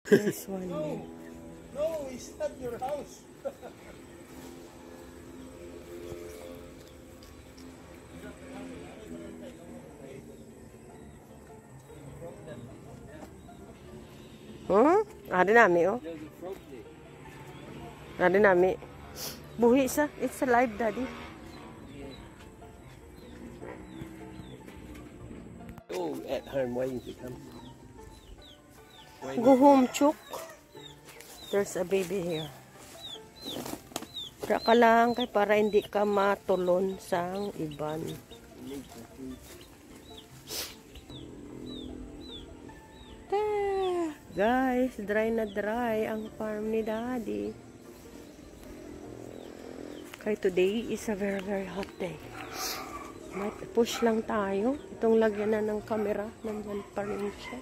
This one. No, it's not your house. Ada nami oh. Ada nami. Buhi sa. It's alive, Daddy. Oh, at home waiting to come. Go home, Chuk. There's a baby here. Tara ka lang kay para hindi ka matulon sa iban. Guys, dry na dry ang farm ni Daddy. Kaya today is a very very hot day. Might push lang tayo. Itong lagyan na ng camera. Nandyan pa rin siya.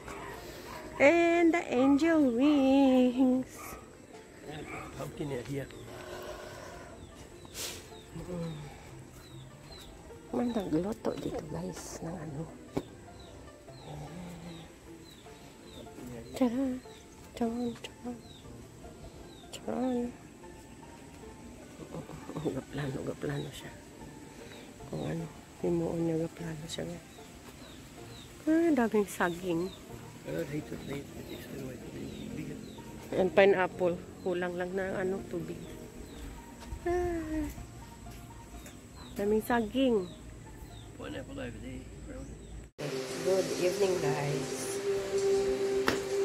And the angel wings. Pumpkin out here. Man, nagluto dito guys ng ano. Charan, charan, charan, charan. Gaplano siya. Kung ano, himuon niya gaplano siya. Daming saging. And pineapple. Kulang lang na ano, tubig. Daming saging. Pineapple over there. Good evening guys.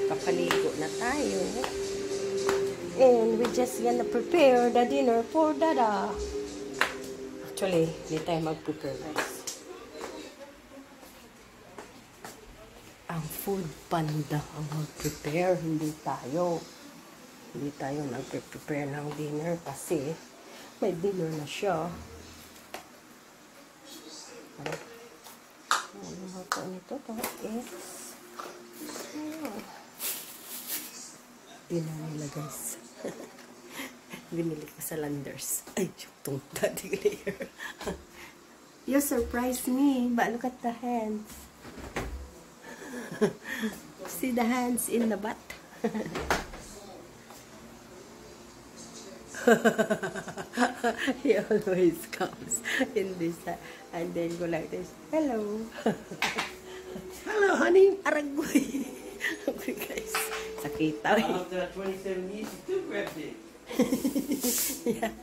Papaligo na tayo. And we just gonna prepare the dinner for Dada. Actually, hindi tayo mag-prepare guys. Ang food panda ang mag-prepare, hindi tayo. Hindi tayo nag-prepare ng dinner kasi may dinner na siya. Ano ito nito? Ito is yun na nila guys. Binili ko sa Landers. Ay, yung daddy layer. You surprised me, but look at the hands. See the hands in the butt? He always comes in this and then go like this. Hello. Hello, honey. Aragoy. Okay, guys. Sakita. After 27 years, you still grabbed it. Yeah.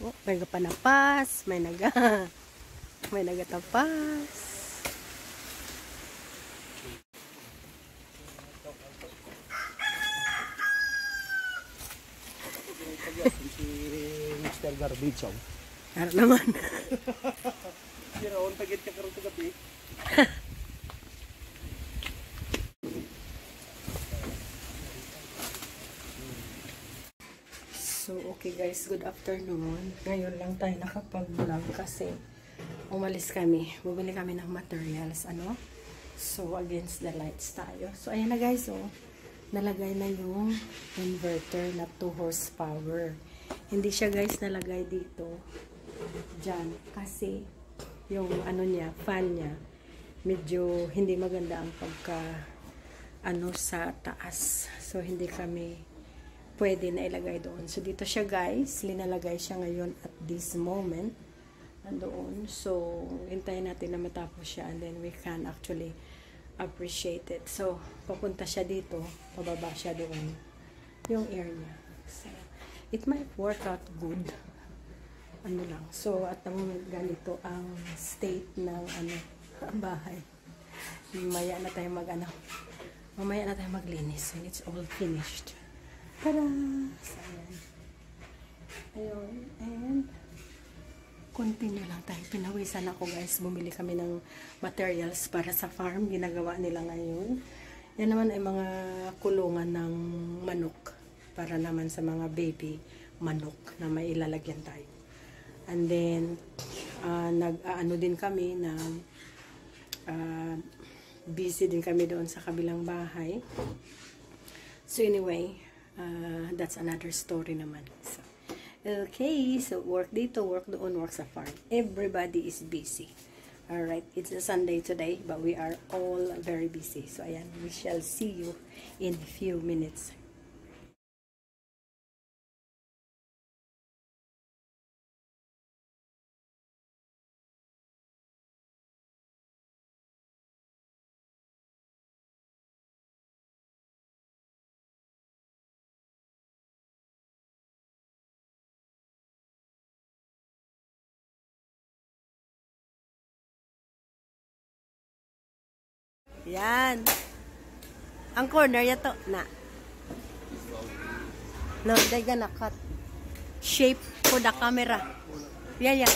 Oh, may panapas, may nagatapas. Si Mr. Garbage. Ano naman? Siraon, pagit ka karoon sa gabi. So, okay guys, good afternoon. Ngayon lang tayo nakapag-vlog kasi umalis kami. Bumili kami ng materials, ano? So, against the lights tayo. So, ayan na guys, oh. Nalagay na yung inverter na 2 horsepower. Hindi siya guys nalagay dito. Diyan. Kasi, yung ano niya, fan niya, medyo hindi maganda ang pagka, ano, sa taas. So, hindi kami pwede na ilagay doon. So, dito siya guys. Linalagay siya ngayon at this moment. Nandoon. So, hintayin natin na matapos siya and then we can actually appreciate it. So, papunta siya dito. Pababa siya doon. Yung air niya. So, it might work out good. Ano lang. So, at the moment ganito ang state ng ano, bahay. Mamaya na tayo mamaya na tayo maglinis when it's all finished. Tada! So, ayan. Ayun. And, continue lang tayo. Pinawisan ako guys. Bumili kami ng materials para sa farm. Ginagawa nila ngayon. Yan naman ay mga kulungan ng manok. Para naman sa mga baby manok na may ilalagyan tayo. And then, nag-ano din kami na busy din kami doon sa kabilang bahay. So anyway, that's another story naman. So, okay, so work dito, work doon, work sa farm. Everybody is busy. Alright, it's a Sunday today, but we are all very busy. So ayan, we shall see you in a few minutes. Yan. Ang corner yato na. No, they gonna cut shape for the camera. Yeah, yeah.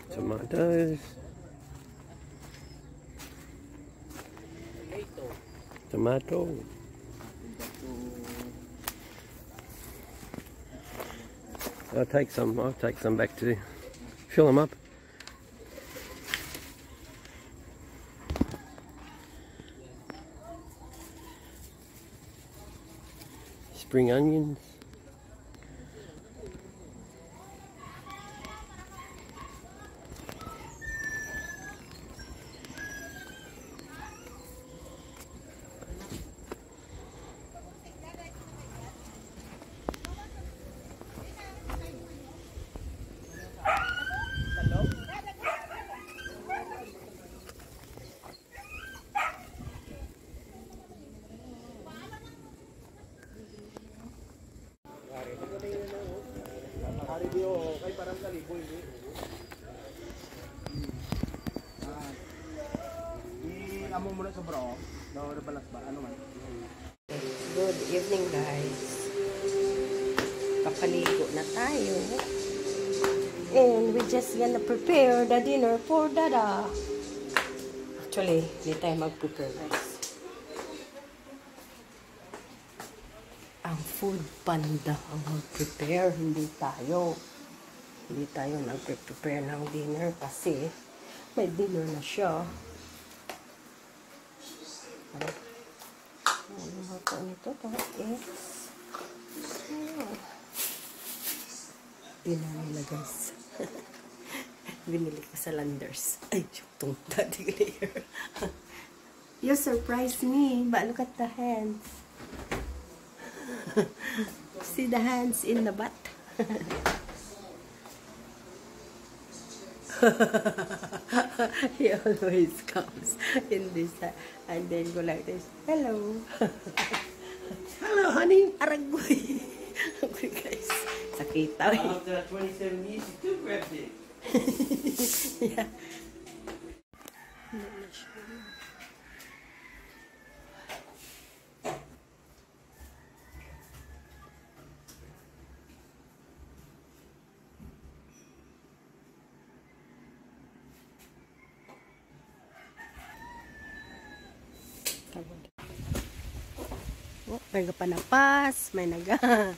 Tomatoes. Tomato. I'll take some back to fill them up. Spring onions. Amo muna sa bro. No, balas ba? Ano man? Good evening, guys. Papaligo na tayo. And we just gonna prepare the dinner for Dada. Actually, hindi tayo mag-prepare, guys. Ang food panda ang mag-prepare, hindi tayo. Hindi tayo nag-prepare ng dinner kasi may dinner na siya. Ano ito nito? Tapos eggs. Binili na, guys. Binili ko sa Landers. Ay, yung daddy layer. You surprised me, but look at the hands. See the hands in the butt? He always comes in this and then go like this. Hello. Hello, honey. Aragoy. Okay, guys. Sakita. After 27 years, you still grabbed it. Yeah. Oh, may panapas, may nagatapas.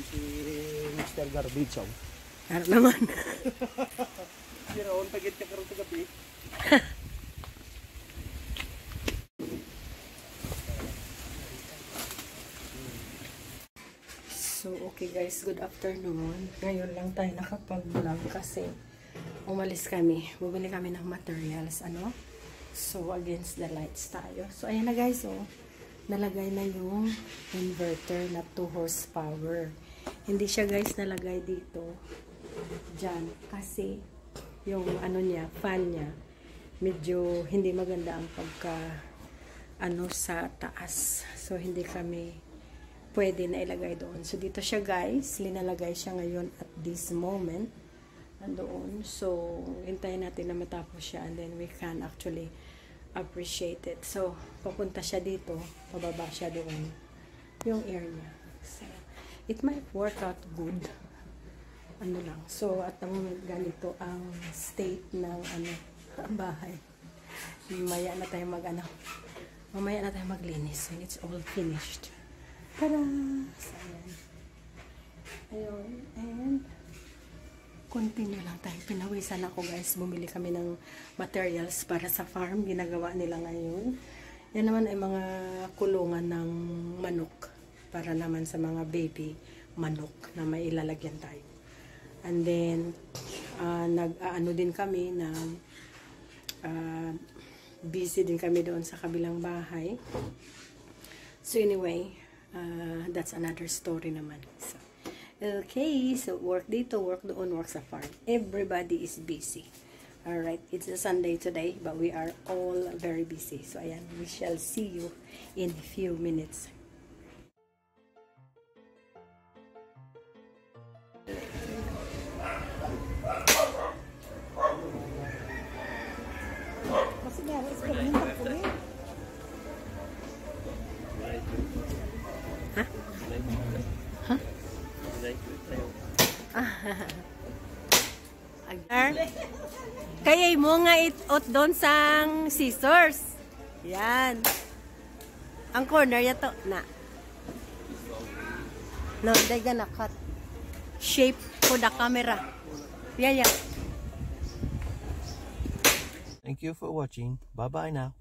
Si Mr. Garbage. Ano naman? Siraon pagit ka karon sa gabi. So, okay guys, good afternoon. Ngayon lang tayo nakapag-vlog kasi umalis kami. Bumili kami ng materials, ano? So, against the lights tayo. So, ayan na guys, oh. Nalagay na yung inverter na 2 horsepower. Hindi siya guys nalagay dito. Diyan. Kasi, yung ano niya, fan niya, medyo hindi maganda ang pagka, ano, sa taas. So, hindi kami pwede na ilagay doon. So, dito siya guys. Linalagay siya ngayon at this moment. Nandoon. So, hintayin natin na matapos siya and then we can actually appreciate it. So, papunta siya dito. Pababa siya doon. Yung air niya. So, it might work out good. ano lang. So, at ang ganito ang state ng ano, bahay. Mamaya na tayo mamaya na tayo maglinis when it's all finished. Tada! So, ayan. Ayun. And, continue lang tayo. Pinawisan ako guys. Bumili kami ng materials para sa farm. Ginagawa nila ngayon. Yan naman ay mga kulungan ng manok. Para naman sa mga baby manok na may ilalagyan tayo. And then, nag-ano din kami na busy din kami doon sa kabilang bahay. So anyway, that's another story naman. So, okay, so work dito, work doon, work sa farm. Everybody is busy. Alright, it's a Sunday today, but we are all very busy. So ayan, we shall see you in a few minutes. Kaya mo nga itot doon sa scissors. Yan. Ang corner yato na. No, they gonna cut shape for the camera. Yeah. Thank you for watching. Bye-bye now.